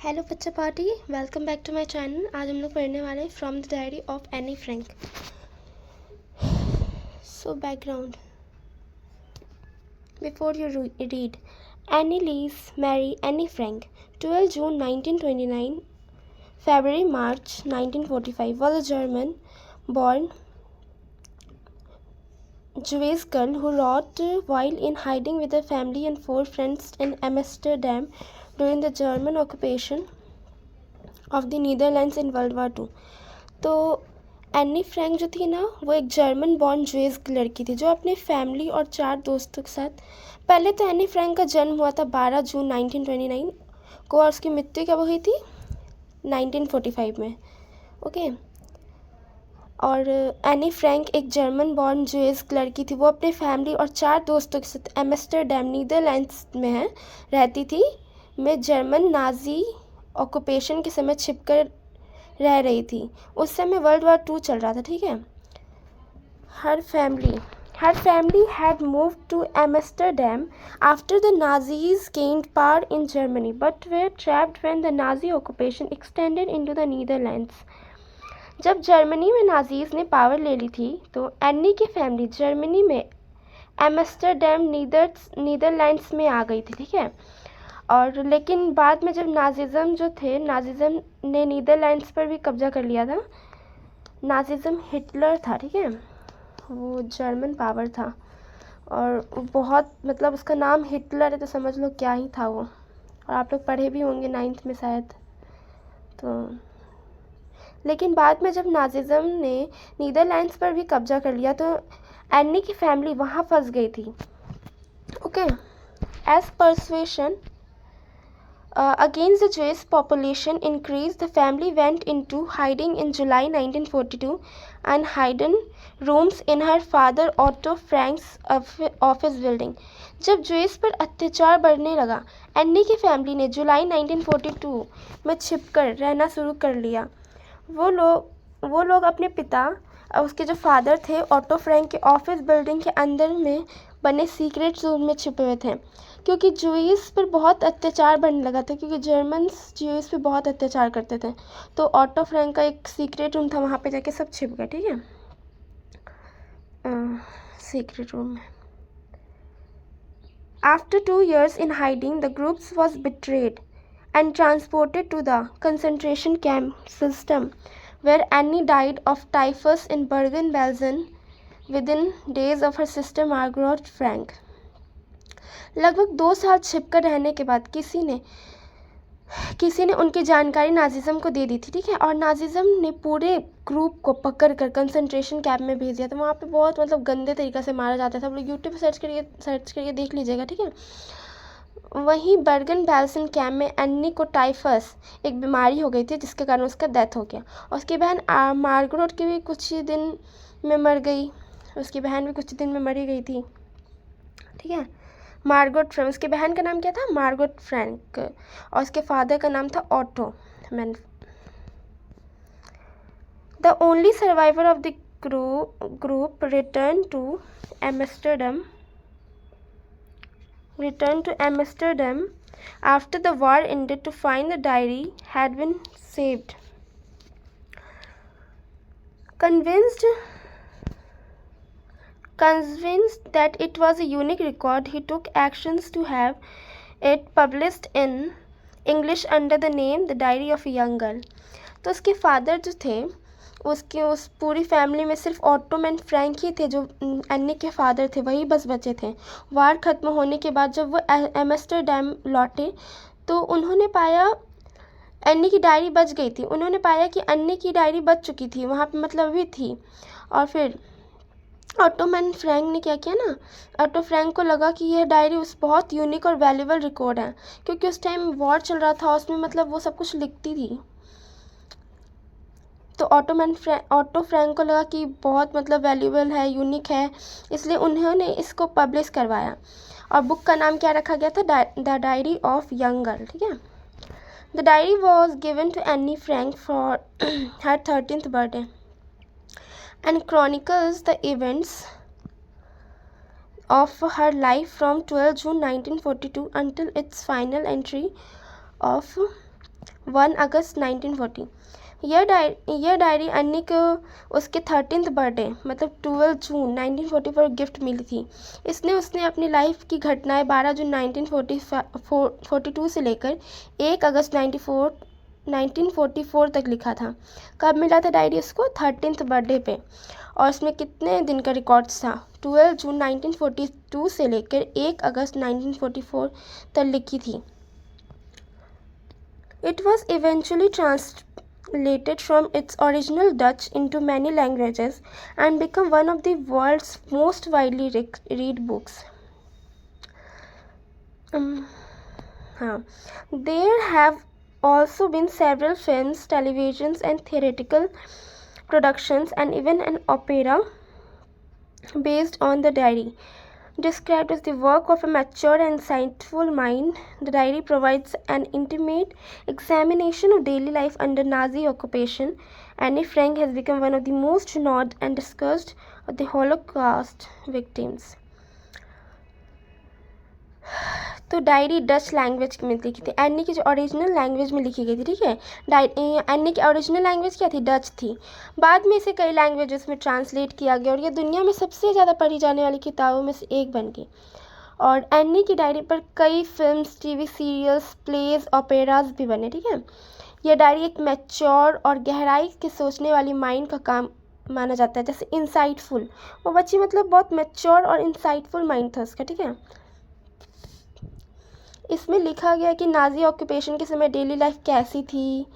Hello बच्चा party, welcome back to my channel. आज हम लोग पढ़ने वाले हैं from the diary of Anne Frank. So background before you read. Anne Lies Marie Anne Frank 12 June 1929 February March 1945 was a German born Jewish girl who wrote while in hiding with her family and 4 friends in Amsterdam during the German occupation of the Netherlands in world war 2। तो Anne Frank जो थी ना, वो एक German born Jewish लड़की थी जो अपने फैमिली और 4 दोस्तों के साथ। पहले तो एनी फ्रैंक का जन्म हुआ था 12 जून 1929 को और उसकी मृत्यु कब हुई थी? 1945 में। ओके। और एनी फ्रैंक एक जर्मन बॉर्न ज्यूइश लड़की थी। वो अपने फैमिली और 4 दोस्तों के साथ एम्स्टर्डम नीदरलैंड्स में रहती थी। में जर्मन नाजी ऑक्यूपेशन के समय छिपकर रह रही थी। उस समय वर्ल्ड वार 2 चल रहा था। ठीक है। Her family had moved to Amsterdam after the Nazis gained power in Germany but were trapped when the Nazi occupation extended into the Netherlands. जब जर्मनी में नाजीज ने पावर ले ली थी तो एनी की फैमिली जर्मनी में एम्स्टर्डम नीदरलैंड्स में आ गई थी। ठीक है। और लेकिन बाद में जब नाजिज़म ने नीदरलैंड्स पर भी कब्जा कर लिया था। नाजिज़म हिटलर था। ठीक है। वो जर्मन पावर था और वो बहुत उसका नाम हिटलर है तो समझ लो क्या ही था वो। और आप लोग पढ़े भी होंगे 9th में शायद। तो लेकिन बाद में जब नाजिज़म ने नीदरलैंड्स पर भी कब्जा कर लिया तो एनी की फैमिली वहाँ फंस गई थी। Okay. As persecution against the Jewish population increase, the family went into hiding in July 1942 and hidden rooms in her father Otto Frank's office building. जब ज्यूइश पर अत्याचार बढ़ने लगा, एनी की फैमिली ने जुलाई 1942 में छिपकर रहना शुरू कर लिया। वो लोग अपने पिता उसके जो फादर थे ऑटो फ्रैंक के ऑफिस बिल्डिंग के अंदर में बने सीक्रेट रूम में छिपे हुए थे क्योंकि ज्यूइश पर बहुत अत्याचार बढ़ने लगा था, क्योंकि जर्मन्स ज्यूइश पे बहुत अत्याचार करते थे। तो ऑटो फ्रैंक का एक सीक्रेट रूम था, वहाँ पे जाके सब छिप गए। ठीक है। सीक्रेट रूम में after 2 years in hiding, the group was betrayed and transported to the concentration camp system where Annie died of typhus in Bergen-Belsen within days of her sister Margot Frank. लगभग 2 साल छिपकर रहने के बाद किसी ने उनकी जानकारी नाजिज़म को दे दी थी। ठीक है। और नाजिज़म ने पूरे ग्रुप को पकड़कर कंसंट्रेशन कैंप में भेज दिया था। वहाँ पे बहुत गंदे तरीक़े से मारा जाता था। आप लोग यूट्यूब पे सर्च करके देख लीजिएगा। ठीक है। वहीं बर्गन बेल्सन कैंप में एनी को टाइफस एक बीमारी हो गई थी जिसके कारण उसका डेथ हो गया। और उसकी बहन मार्गरेट की भी कुछ ही दिन में मर गई। उसकी बहन भी कुछ दिन में मरी गई थी। ठीक है। मार्गरेट फ्रैंक, उसके बहन का नाम क्या था? Margaret Frank. और उसके फादर का नाम था Otto. The only survivor of the group return to Amsterdam after the war ended to find the diary had been saved. Convinced that it was a unique record, he took actions to have it published in English under the name The Diary of a Young Girl. तो उसके father जो थे, उस पूरी family में सिर्फ ottoman Frank ही थे जो एनी के फादर थे, वही बस बचे थे। वार ख़त्म होने के बाद जब वो एम्स्टर्डम लौटे तो उन्होंने पाया एनी की डायरी बच गई थी। उन्होंने पाया कि एनी की डायरी बच चुकी थी, वहाँ पे भी थी। और फिर ऑटोमैन फ्रैंक ने क्या किया ना, ऑटो फ्रैंक को लगा कि यह डायरी उस बहुत यूनिक और वैल्यूबल रिकॉर्ड है, क्योंकि उस टाइम वॉर चल रहा था, उसमें वो सब कुछ लिखती थी। तो ऑटो फ्रैंक को लगा कि बहुत वैल्यूबल है, यूनिक है, इसलिए उन्होंने इसको पब्लिश करवाया। और बुक का नाम क्या रखा गया था? The diary of young girl. ठीक है। The diary was given to Anne Frank for her 13th birthday and chronicles the events of her life from 12 June 1942 until its final entry of 1 अगस्त 1940। यह diary अन्नी को उसके 13th birthday मतलब 12 जून 1940 पर gift मिली थी। उसने अपनी लाइफ की घटनाएं 12 जून 1942 से लेकर 1 अगस्त 1944 तक लिखा था। कब मिला था डायरी उसको? 13th बर्थडे पे। और उसमें कितने दिन का रिकॉर्ड्स था? 12 जून 1942 से लेकर 1 अगस्त 1944 तक लिखी थी। It was eventually translated from its original Dutch into many languages and become one of the world's most widely read books. There have also been several films, televisions, and theatrical productions, and even an opera based on the diary. Described as the work of a mature and insightful mind, the diary provides an intimate examination of daily life under Nazi occupation. Anne Frank has become one of the most renowned and discussed of the Holocaust victims. तो diary Dutch language में लिखी थी। Any की जो original language में लिखी गई थी, ठीक है। एनी की ओरिजिनल लैंग्वेज क्या थी? डच थी। बाद में इसे कई लैंग्वेजेस में ट्रांसलेट किया गया और ये दुनिया में सबसे ज़्यादा पढ़ी जाने वाली किताबों में से एक बन गई। और एनी की डायरी पर कई फिल्म्स, टीवी सीरियल्स, प्लेज, ओपेराज भी बने, ठीक है। यह डायरी एक मैच्योर और गहराई के सोचने वाली माइंड का काम माना जाता है। जैसे इंसाइटफुल, वो बच्ची मतलब बहुत मैच्योर और इंसाइटफुल माइंड था उसका, ठीक है। इसमें लिखा गया कि नाजी ऑक्यूपेशन के समय डेली लाइफ कैसी थी।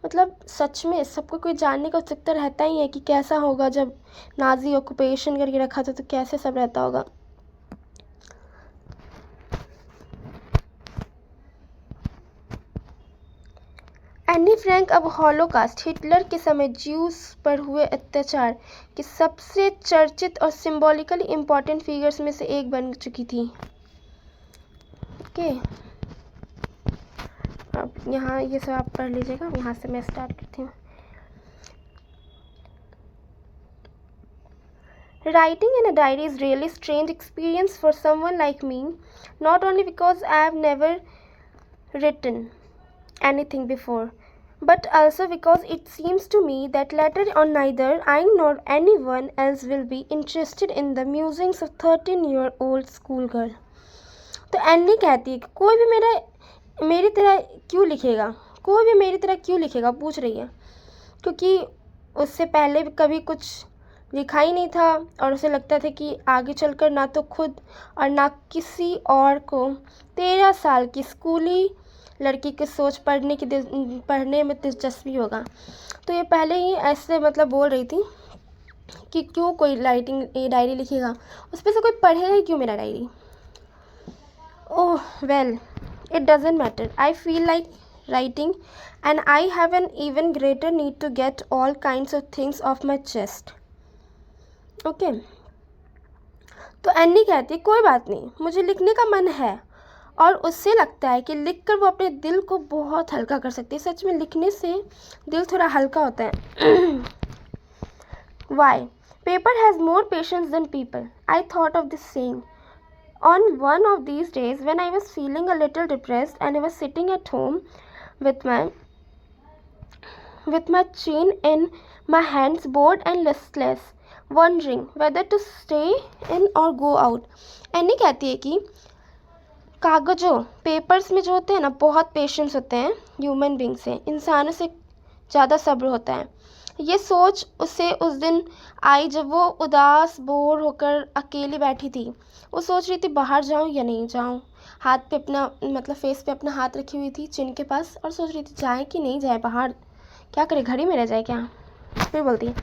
मतलब सच में सबको कोई जानने का उत्सुकता रहता ही है कि कैसा होगा जब नाजी ऑक्यूपेशन करके रखा था तो कैसे सब रहता होगा। एनी फ्रैंक अब हॉलोकास्ट, हिटलर के समय ज्यूस पर हुए अत्याचार की सबसे चर्चित और सिंबॉलिकली इम्पॉर्टेंट फिगर्स में से एक बन चुकी थी। ओके, अब यहाँ ये सब आप पढ़ लीजिएगा। यहाँ से मैं स्टार्ट करती हूँ। Writing in a diary is really strange experience for someone like me, not only because I have never written anything before, but also because it seems to me that later on neither I nor anyone else will be interested in the musings of 13-year-old schoolgirl. तो any कहती है कि कोई भी मेरी तरह क्यों लिखेगा, कोई भी मेरी तरह क्यों लिखेगा, पूछ रही है, क्योंकि उससे पहले भी कभी कुछ लिखा ही नहीं था और उसे लगता था कि आगे चलकर ना तो खुद और ना किसी और को 13 साल की स्कूली लड़की की सोच पढ़ने में दिलचस्पी होगा। तो ये पहले ही ऐसे मतलब बोल रही थी कि क्यों कोई डायरी लिखेगा, उस पर से कोई पढ़ेगा ही क्यों मेरा diary. Oh well, it doesn't matter. I feel like writing and I have an even greater need to get all kinds of things off my chest. Okay. तो एनी कहती है कोई बात नहीं, मुझे लिखने का मन है और उससे लगता है कि लिखकर वो अपने दिल को बहुत हल्का कर सकती है। सच में लिखने से दिल थोड़ा हल्का होता है। Why? Paper has more patience than people. I thought of this saying on one of these days when I was feeling a little depressed and I was sitting at home with my chin in my hands, bored and listless, wondering whether to stay in or go out. Any कहती है कि कागज़ों, papers में जो होते हैं ना, बहुत patience होते हैं ह्यूमन बींग से, इंसानों से ज़्यादा सब्र होता है। ये सोच उसे उस दिन आई जब वो उदास बोर होकर अकेली बैठी थी। वो सोच रही थी बाहर जाऊं या नहीं जाऊं। हाथ पे अपना मतलब फेस पे अपना हाथ रखी हुई थी चिन के पास और सोच रही थी जाए कि नहीं जाए बाहर, क्या करे, घर ही में रह जाए क्या। फिर बोलती है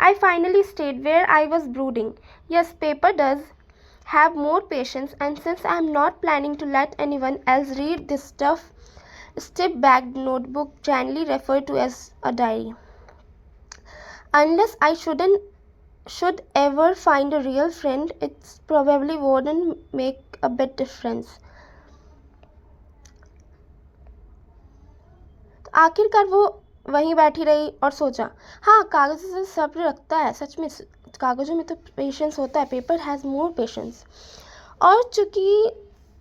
I finally stayed where I was brooding, yes paper does have more patience, and since I am not planning to let anyone else read this stiff-backed notebook generally referred to as a diary, unless I should ever find a real friend, it probably wouldn't make a bit difference. आखिरकार वो वहीं बैठी रही और सोचा, हाँ कागज़ से सब्र रखता है, सच में कागज़ों में तो पेशेंस होता है, पेपर हैज़ मोर पेशेंस। और चूँकि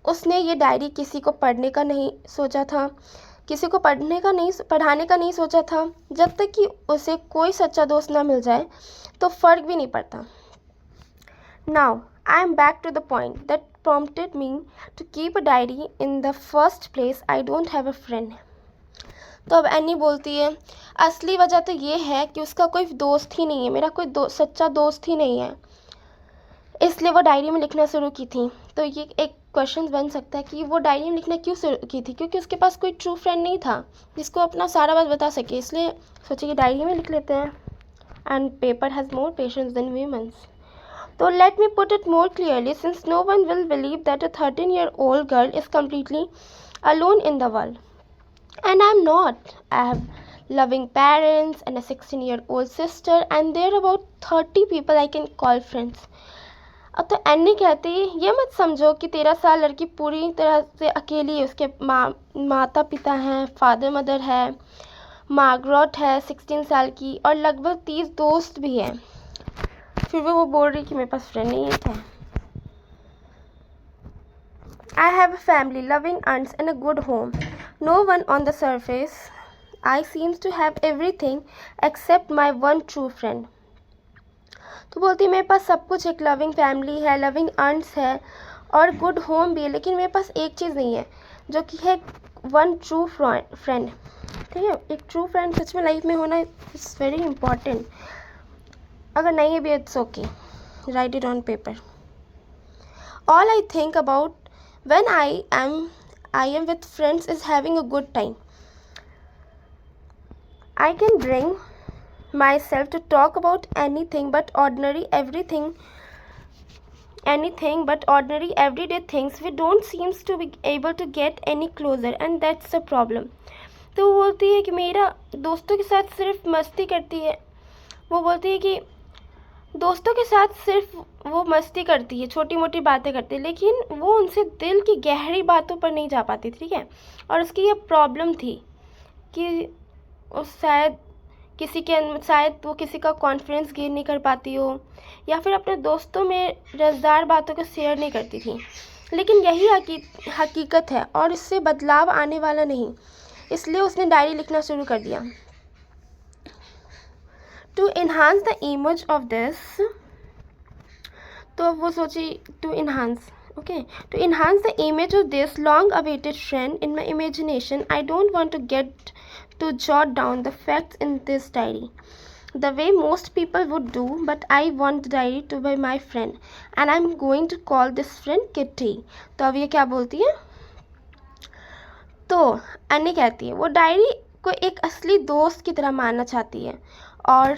उसने ये डायरी किसी को पढ़ने का नहीं सोचा था, किसी को पढ़ाने का नहीं सोचा था। जब तक कि उसे कोई सच्चा दोस्त ना मिल जाए तो फ़र्क भी नहीं पड़ता। Now I am back to the point that prompted me to keep a diary in the first place. I don't have a friend. तो अब एनी बोलती है असली वजह तो ये है कि उसका कोई दोस्त ही नहीं है, मेरा कोई सच्चा दोस्त ही नहीं है, इसलिए वो डायरी में लिखना शुरू की थी। तो ये एक क्वेश्चन बन सकता है कि वो डायरी में लिखना क्यों शुरू की थी, क्योंकि उसके पास कोई ट्रू फ्रेंड नहीं था जिसको अपना सारा बात बता सके, इसलिए सोचे कि डायरी में लिख लेते हैं। And paper has more patience than humans. So let me put it more clearly, since no one will believe that a 13-year-old girl is completely alone in the world. And I'm not. I have loving parents and a 16-year-old sister, and there are about 30 people I can call friends. अब तो any कहती है ये मत समझो कि 13 साल लड़की पूरी तरह से अकेली है, उसके माता पिता हैं, फादर मदर है, मार्गरेट है 16 साल की, और लगभग 30 दोस्त भी हैं। फिर वो बोल रही कि मेरे पास फ्रेंड नहीं है। I have a family, loving aunts and a good home. No one on the surface. I seems to have everything except my one true friend. तो बोलती है मेरे पास सब कुछ, एक लविंग फैमिली है, लविंग आंट्स है और गुड होम भी है, लेकिन मेरे पास एक चीज़ नहीं है जो कि है वन ट्रू फ्रेंड। ठीक है, एक ट्रू फ्रेंड सच में लाइफ में होना इज़ वेरी इंपॉर्टेंट। अगर नहीं है भी it's okay, write it on paper. All I think about when I am with friends is having a good time. I can bring myself to talk about anything but ordinary everyday things. We don't seems to be able to get any closer and that's the problem. तो वो बोलती है कि मेरा दोस्तों के साथ सिर्फ मस्ती करती है, वो बोलती है कि दोस्तों के साथ सिर्फ वो मस्ती करती है, छोटी मोटी बातें करती है, लेकिन वो उनसे दिल की गहरी बातों पर नहीं जा पाती। ठीक है, और उसकी ये प्रॉब्लम थी कि शायद वो किसी का कॉन्फिडेंस गेन नहीं कर पाती हो, या फिर अपने दोस्तों में रसदार बातों को शेयर नहीं करती थी। लेकिन यही हकीकत है और इससे बदलाव आने वाला नहीं, इसलिए उसने डायरी लिखना शुरू कर दिया। To enhance the image of this, तो वो सोची to enhance the image of this long awaited friend in my imagination, I don't want to get to jot down the facts in this diary the way most people would do, but I want the diary to be my friend and I'm going to call this friend Kitty. तो अब ये क्या बोलती है, तो अन्नी कहती है वो डायरी को एक असली दोस्त की तरह मानना चाहती है और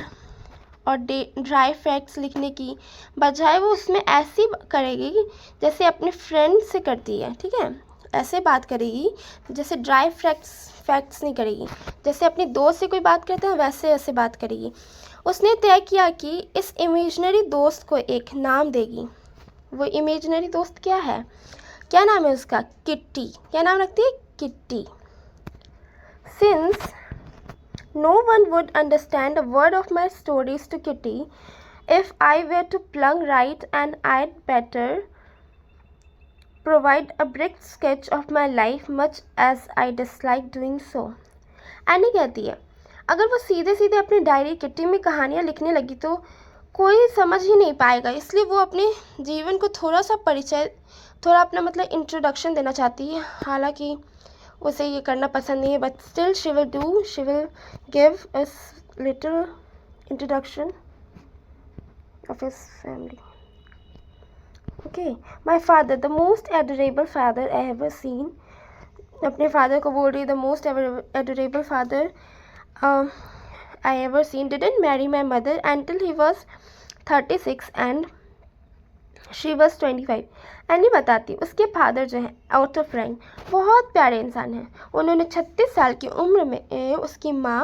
ड्राई फैक्ट्स लिखने की बजाय वो उसमें ऐसी करेगी जैसे अपने फ्रेंड से करती है। ठीक है, ऐसे बात करेगी जैसे ड्राई फैक्ट्स नहीं करेगी, जैसे अपनी दोस्त से कोई बात करते हैं वैसे ऐसे बात करेगी। उसने तय किया कि इस इमेजिनरी दोस्त को एक नाम देगी। वो इमेजिनरी दोस्त क्या है, क्या नाम है उसका, किट्टी। क्या नाम रखती है, kitty. Since no one would understand a word of my stories to Kitty if I were to plug right, and I'd better provide a brief sketch of my life, much as I dislike doing so. Any कहती है अगर वो सीधे सीधे अपनी diary kitty में कहानियाँ लिखने लगी तो कोई समझ ही नहीं पाएगा, इसलिए वो अपने जीवन को थोड़ा सा परिचय, थोड़ा अपना मतलब इंट्रोडक्शन देना चाहती है। हालांकि उसे ये करना पसंद नहीं है, but still she will give a little introduction of his family. Okay, my father the most adorable father I have seen. अपने फादर को बोल रही है the most adorable father I ever seen didn't marry my mother until he was 36 and she was 25. एनी बताती उसके father जो हैं आउट ऑफ रैंक बहुत प्यारे इंसान हैं। उन्होंने 36 साल की उम्र में उसकी माँ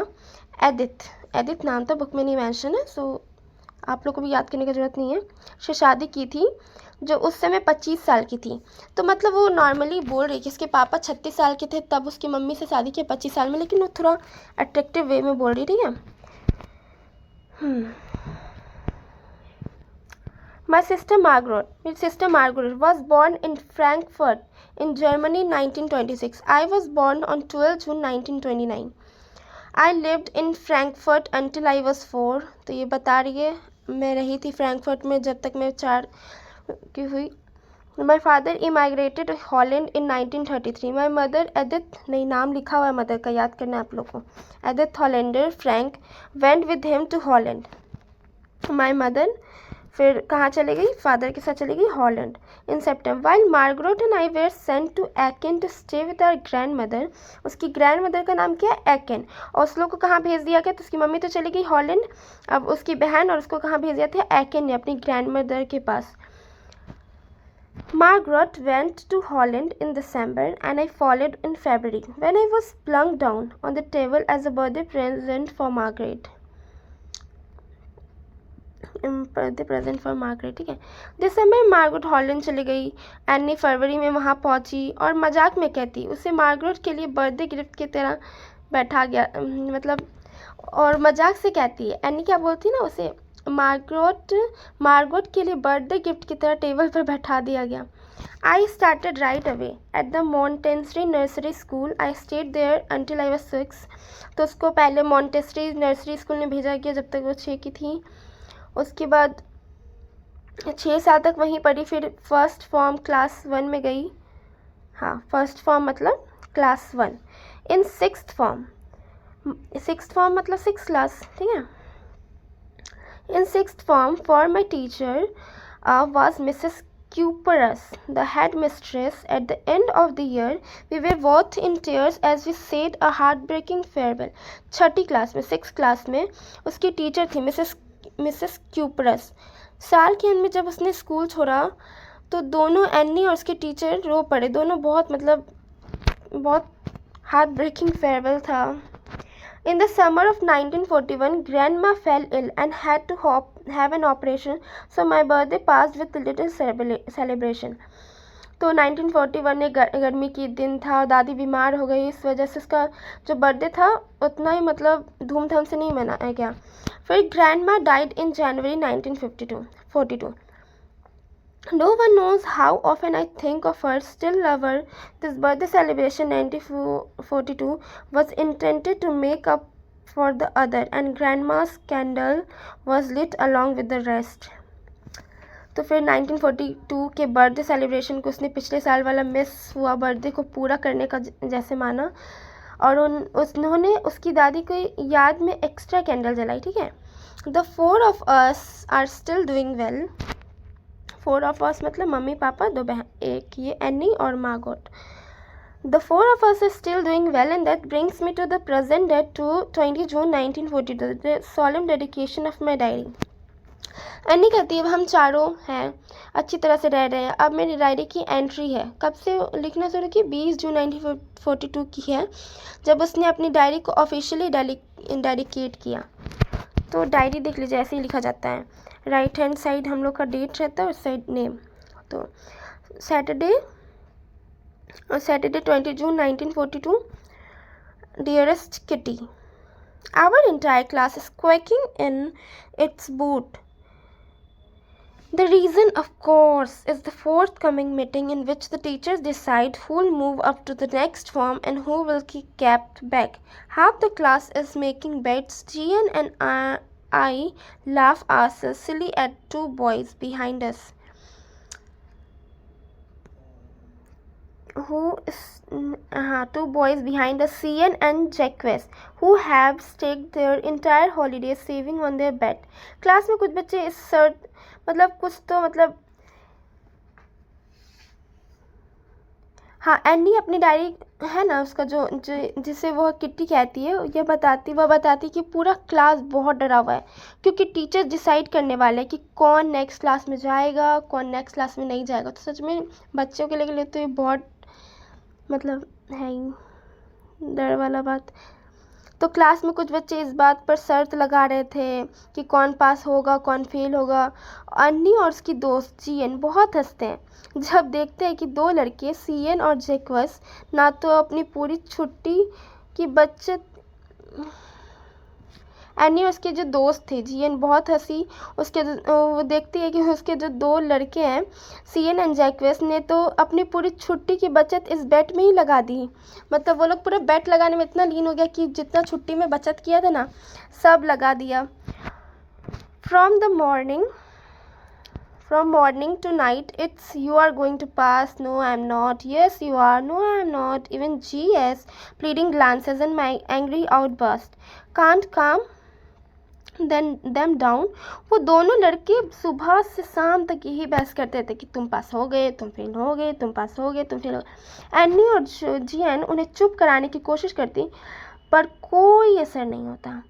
एडिथ नाम तो बुक में नहीं मेंशन है, सो आप लोग को भी याद करने की ज़रूरत नहीं है, से शादी की थी जो उस समय 25 साल की थी। तो मतलब वो नॉर्मली बोल रही कि उसके पापा 36 साल के थे तब उसकी मम्मी से शादी की 25 साल में, लेकिन वो थोड़ा अट्रैक्टिव वे में बोल रही। ठीक है, My sister Margaret was born in Frankfurt in Germany 1926. I was born on 12 June 1929. I lived in Frankfurt until I was 4. तो ये बता रही है मैं रही थी फ्रैंकफर्ट में जब तक मैं 4 की हुई. My father immigrated to Holland in 1933. My mother Edith, नहीं नाम लिखा हुआ है मदर का, याद करना है आप लोग को. Edith Hollander Frank went with him to Holland. My mother फिर कहाँ चले गई, फादर के साथ चली गई Holland. In September while Margaret and I were sent to Aachen to stay with our grandmother. उसकी ग्रैंड मदर का नाम क्या है, Aachen. ओस्लो को कहाँ भेज दिया गया, तो उसकी मम्मी तो चली गई हॉलैंड, अब उसकी बहन और उसको कहाँ भेज दिया था, Aachen ने, अपनी ग्रैंड मदर के पास. Margaret went to Holland in December and I followed in February when I was plunked down on the table as a birthday present for Margaret. Birthday present for Margaret. ठीक है. दिसंबर में Margaret Holland चली गई. Any फरवरी में वहाँ पहुँची और मजाक में कहती उसे मार्गरेट के लिए बर्थडे गिफ्ट की तरह बैठा गया, मतलब और मजाक से कहती है. एनी क्या बोलती ना उसे, मार्गरेट के लिए बर्थडे गिफ्ट की तरह टेबल पर बैठा दिया गया. I started right away at the Montessori nursery school. I stayed there until I was 6. तो उसको पहले मॉन्टेसरी नर्सरी स्कूल में भेजा गया जब तक वो 6 की थी. उसके बाद 6 साल तक वहीं पढ़ी. फिर फर्स्ट फॉर्म क्लास 1 में गई. हाँ, फर्स्ट फॉर्म मतलब क्लास 1. इन सिक्स्थ फॉर्म मतलब 6 क्लास. ठीक है. In sixth form for my teacher was Mrs. Cooperus, the headmistress. At the end of the year, we were both in tears as we said a heartbreaking farewell. 6ठी class में, 6th class में उसकी teacher थी Mrs cuprous. साल के अंत में जब उसने स्कूल छोड़ा तो दोनों एनी और उसके टीचर रो पड़े. दोनों बहुत हार्ट ब्रेकिंग फेयरवेल था. In the summer of 1941, Grandma fell ill and had to have an operation, so my birthday passed with a little celebration. तो 1941 में गर्मी की दिन था, दादी बीमार हो गई, इस वजह से उसका जो बर्थडे था उतना ही मतलब धूमधाम से नहीं मनाया गया. फिर grandma died in January 1942. No one knows how often I think of her, still love her. This birthday celebration 1942 was intended to make up for the other, and grandma's candle was lit along with the rest. तो फिर 1942 के birthday celebration को उसने पिछले साल वाला miss हुआ birthday को पूरा करने का जैसे माना, और उन्होंने उसकी दादी को याद में एक्स्ट्रा कैंडल जलाई. ठीक है. The 4 of us are still doing well. 4 of us मतलब मम्मी पापा 2 बहन, एक ये एनी और Margaret. The 4 of us are still doing well, and that brings me to the present date, to 20 June 1942, the solemn dedication of my diary. Any कहती है अब हम चारों हैं, अच्छी तरह से रह रहे हैं. अब मेरी डायरी की एंट्री है. कब से लिखना शुरू की, 20 जून 1942 की है, जब उसने अपनी डायरी को ऑफिशियली डेडिकेट किया. तो डायरी देख लीजिए, ऐसे ही लिखा जाता है. राइट हैंड साइड हम लोग का डेट रहता है और साइड नेम. तो Saturday 20 June 1942. Dearest Kitty, our entire class is quaking in its boot. The reason, of course, is the forthcoming meeting in which the teachers decide who will move up to the next form and who will be kept back. Half the class is making bets. Gian and I laugh ourselves silly at 2 boys behind us. Two boys behind us, Cian and Jacques, who have staked their entire holiday saving on their bet. Class में कुछ बच्चे इस शर्त मतलब कुछ तो मतलब हाँ, एनी अपनी डायरी है ना उसका जो जिसे वह किट्टी कहती है, वह बताती कि पूरा क्लास बहुत डरा हुआ है, क्योंकि टीचर डिसाइड करने वाले हैं कि कौन नेक्स्ट क्लास में जाएगा, कौन नेक्स्ट क्लास में नहीं जाएगा. तो सच में बच्चों के लिए तो ये बहुत मतलब है ही डर वाला बात. तो क्लास में कुछ बच्चे इस बात पर शर्त लगा रहे थे कि कौन पास होगा कौन फेल होगा. अन्नी और उसकी दोस्त जियन बहुत हंसते हैं जब देखते हैं कि 2 लड़के सियन और जैक्वस ना तो अपनी पूरी छुट्टी की बचत एनी और उसके जो दोस्त थे जियन बहुत हंसी। वो देखती है कि उसके जो दो लड़के हैं सियन एंड जैक्वेस ने तो अपनी पूरी छुट्टी की बचत इस बेट में ही लगा दी। मतलब वो लोग पूरा बेट लगाने में इतना लीन हो गया कि जितना छुट्टी में बचत किया था ना सब लगा दिया। From morning to night, it's you are going to pass. No, I'm not. Yes, you are. No, I'm not. Even GS, pleading glances and my angry outburst. Can't calm them down. वो दोनों लड़के सुबह से शाम तक यही बहस करते थे कि तुम पास हो गए, तुम फेल हो गए, तुम पास हो गए, तुम फेल हो गए। एनी और जियन उन्हें चुप कराने की कोशिश करती पर कोई असर नहीं होता।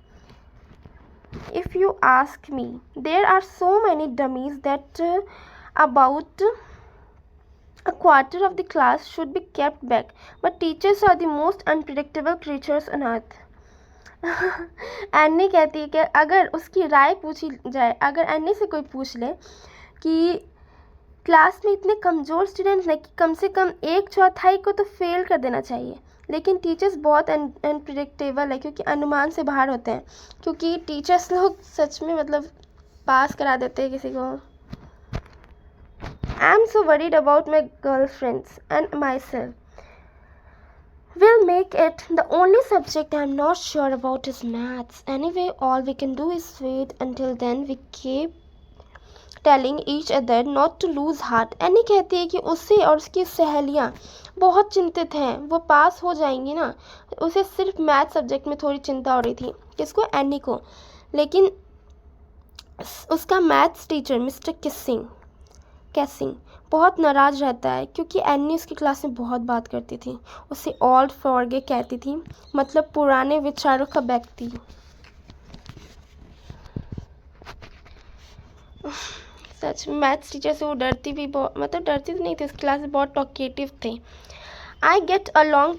If you ask me, there are so many dummies that about a quarter of the class should be kept back, but teachers are the most unpredictable creatures on earth. एन्नी कहती है कि अगर उसकी राय पूछी जाए, अगर एन्नी से कोई पूछ ले कि क्लास में इतने कमज़ोर स्टूडेंट्स हैं कि कम से कम 1/4 को तो फेल कर देना चाहिए, लेकिन टीचर्स बहुत अनप्रिडिक्टेबल है क्योंकि अनुमान से बाहर होते हैं। क्योंकि टीचर्स लोग सच में मतलब पास करा देते हैं किसी को। I am so worried about my girl friends and my self will make it. The only subject I'm not sure about is maths. Anyway, all we can do is wait until then. We keep telling each other not to lose heart. Any कहती है कि उससे और उसकी सहेलियाँ बहुत चिंतित हैं, वो पास हो जाएंगी ना। उसे सिर्फ मैथ सब्जेक्ट में थोड़ी चिंता हो रही थी। किसको? एनी को। लेकिन उसका मैथ्स टीचर मिस्टर कैसिंग बहुत नाराज़ रहता है क्योंकि एनी उसकी क्लास में बहुत बात करती थी। उसे ओल्ड फॉरगे कहती थी, मतलब पुराने विचारों का व्यक्ति। सच मैथ्स टीचर से वो डरती भी बहुत, मतलब डरती तो नहीं थी, उस क्लास में बहुत टॉकेटिव थे। I get along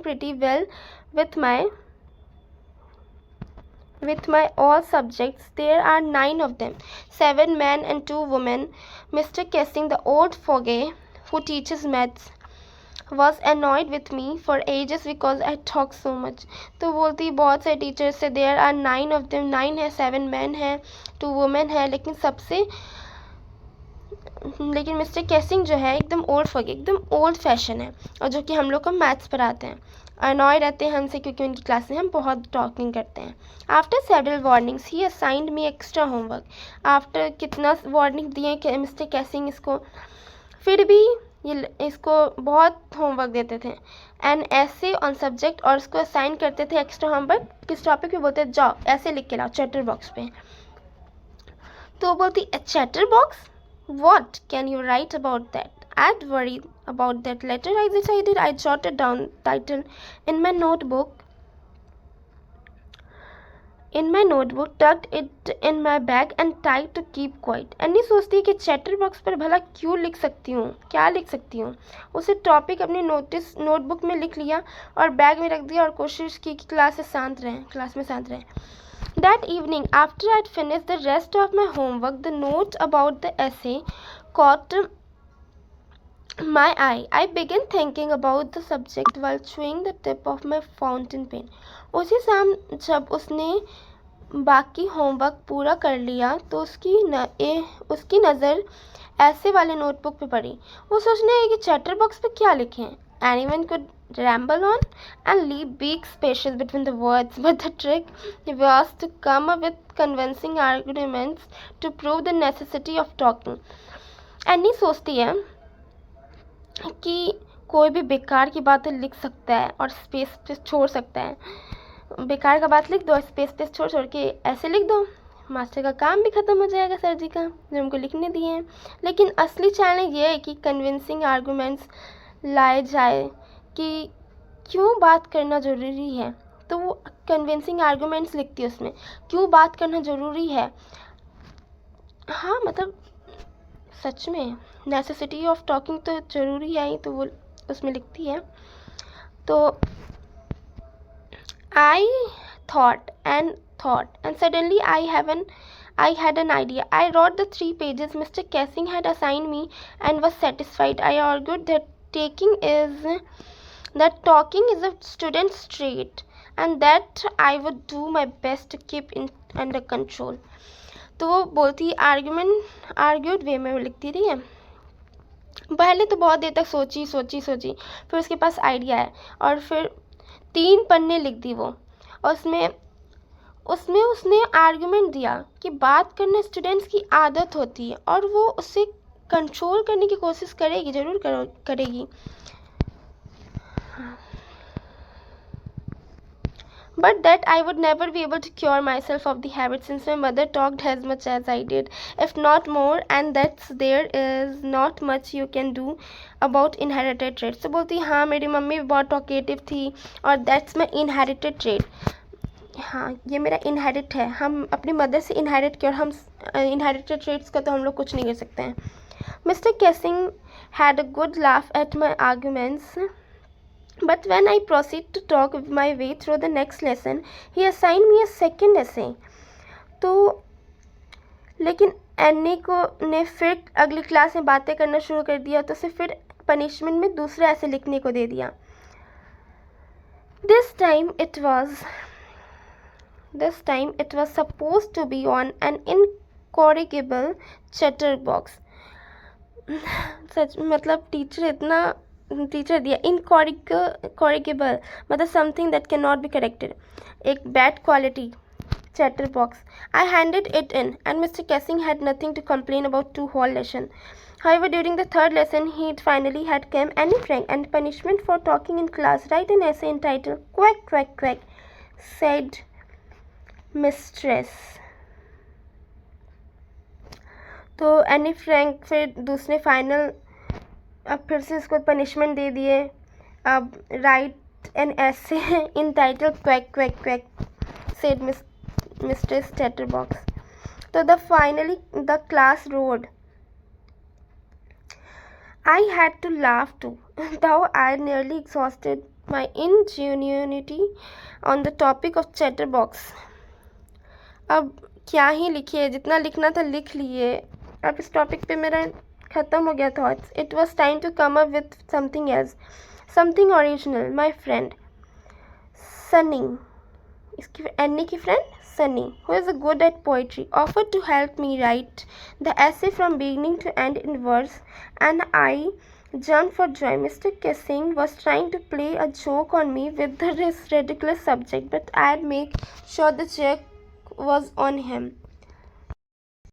pretty well with my all subjects. There are 9 of them, 7 men and 2 women. Mr. Kessing, the old fogey who teaches maths, was annoyed with me for ages because I talk so much. तो बोलती बहुत से teachers से there are 9 of them, 9 है, 7 men है, 2 women है, लेकिन mister कैसिंग जो है एकदम ओल्ड फॉगी, एकदम ओल्ड फैशन है और जो कि हम लोग को मैथ्स पढ़ाते हैं। अनॉय रहते हैं हमसे क्योंकि उनकी क्लास में हम बहुत टॉकिंग करते हैं। आफ्टर सेवरल वार्निंग्स ही असाइंड मी एक्स्ट्रा होमवर्क। आफ्टर कितना वार्निंग दिए कि मिस्टर कैसिंग इसको, फिर भी ये इसको बहुत होमवर्क देते थे। एन ऐसे ऑन सब्जेक्ट, और उसको असाइन करते थे एक्स्ट्रा होमवर्क। किस टॉपिक पे बोलते जाओ ऐसे लिख के लाओ चैटर बॉक्स पे। तो वो बोलती chatter box, what can you write about that? I'd worried about that letter. I decided I jotted down title in my notebook, tucked it in my bag and tried to keep quiet. अन्नी सोचती है कि chatter box पर भला क्यों लिख सकती हूँ, क्या लिख सकती हूँ। उसे टॉपिक अपनी नोटबुक में लिख लिया और बैग में रख दिया और कोशिश की कि क्लास में शांत रहे। That evening, after I'd finished the rest of my homework, the note about the essay caught my eye. I began thinking about the subject while chewing the tip of my fountain pen. उसी शाम जब उसने बाकी homework पूरा कर लिया तो उसकी नज़र ऐसे वाले नोटबुक पे पड़ी। वो सोचने लगी कि चैटर बॉक्स पे क्या लिखें। Anyone could ramble on and leave big spaces between the words, but the trick was to come up with convincing arguments to prove the necessity of talking. Any सोचती है कि कोई भी बेकार की बातें लिख सकता है और स्पेस पे छोड़ सकता है। बेकार का बात लिख दो, स्पेस पे छोड़ के ऐसे लिख दो, मास्टर का काम भी ख़त्म हो जाएगा, सर जी का जो हमको लिखने दिए हैं। लेकिन असली चैलेंज ये है कि कन्विंसिंग आर्गूमेंट्स लाए जाए कि क्यों बात करना ज़रूरी है। तो वो कन्विंसिंग आर्गूमेंट्स लिखती है उसमें, क्यों बात करना ज़रूरी है। हाँ मतलब सच में नेसेसिटी ऑफ टॉकिंग तो ज़रूरी है ही, तो वो उसमें लिखती है। तो I thought and suddenly I had an idea. I wrote the 3 pages Mr. Cassing had assigned me and was satisfied. I argued that taking is that talking is a student's trait and that I would do my best to keep in under control. तो वो बोलती argued वे में वो लिखती रही है। पहले तो बहुत देर तक सोची फिर उसके पास आइडिया है और फिर 3 पन्ने लिख दी वो। उसमें उसने आर्गुमेंट दिया कि बात करना स्टूडेंट्स की आदत होती है और वो उसे कंट्रोल करने की कोशिश करेगी, ज़रूर करेगी। But that I would never be able to cure myself of the habit since my mother talked as much as I did, if not more, and that's there is not much you can do about inherited traits. तो बोलती हाँ मेरी mummy भी बहुत talkative थी और that's my inherited trait. हाँ ये मेरा इनहेरिट है, हम अपनी मदर से इनहेरिट किया और हम इनहेरिटेड ट्रेट्स का तो हम लोग कुछ नहीं कर सकते हैं। Mister casing had a good laugh at my arguments, but when I proceed to talk my way through the next lesson, he assigned me a second essay. तो लेकिन एनी को ने फिर अगली क्लास में बातें करना शुरू कर दिया तो उसे फिर पनिशमेंट में दूसरा ऐसे लिखने को दे दिया। This time it was supposed to be on an incorrigible chatterbox. सच मतलब टीचर दिया incorrigible मतलब something that cannot be corrected, एक bad quality chatterbox. I handed it in and Mr. Kessing had nothing to complain about 2 whole lesson. However, during the 3rd lesson, he finally had come Annie Frank and punishment for talking in class. Write an essay entitled "Quack Quack Quack," said Mistress. तो Anne Frank फिर दूसरे final अब फिर से इसको punishment दे दिए। अब write an essay in title quack quack quack said mistress chatterbox. तो the class roared. I had to laugh too, though I nearly exhausted my ingenuity on the topic of chatterbox. अब क्या ही लिखिए, जितना लिखना था लिख लिए। अब इस टॉपिक पे मेरा ख़त्म हो गया thoughts. It was time to come up with something else, something original. My friend Sunny, इसकी एनी की friend Sunny, who is good at poetry, offered to help me write the essay from beginning to end in verse, and I jumped for joy. Mr. Kessing was trying to play a joke on me with this ridiculous subject, but I'd make sure the joke was on him.